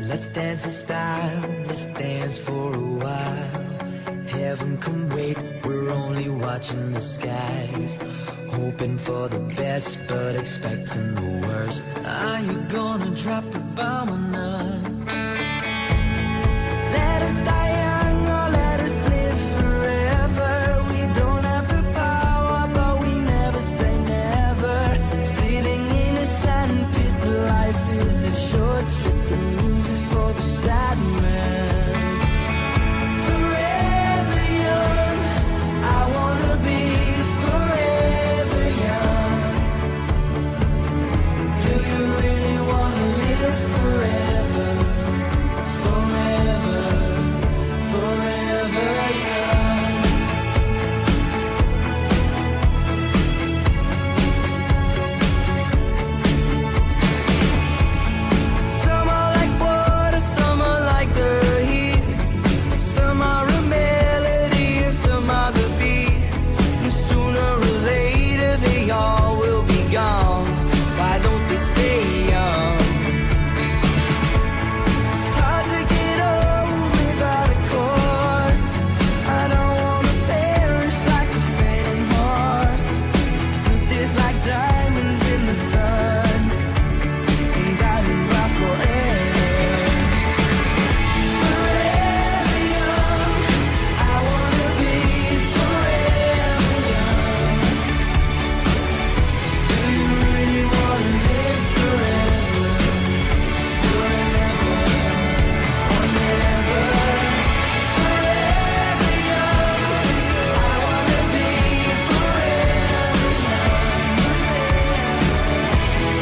Let's dance in style, let's dance for a while. Heaven can wait, we're only watching the skies. Hoping for the best, but expecting the worst. Are you gonna drop the bomb or not? Let us die young or let us live forever. We don't have the power, but we never say never. Sitting in a sandpit, life is a short trip. The music's for the sad man. Forever young, I wanna be forever young. Do you really wanna live forever? Forever, forever young. Some are like water, some are like the heat. Some are a melody and some are the beat. And sooner or later they all will be gone. Why don't they stay young? It's hard to get old without a cause. I don't wanna perish like a fading horse. Youth is like diamonds in the sun, and diamonds are forever. Forever young, I wanna be forever young. Do you really wanna live forever? Forever or never. Forever young, I wanna be forever young.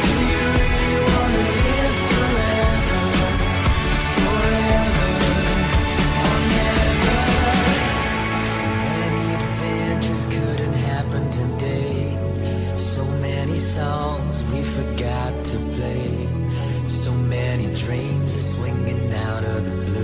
Do you really wanna live forever? Forever or never. So many adventures couldn't happen today. So many songs we forgot to play. So many dreams are swinging out of the blue.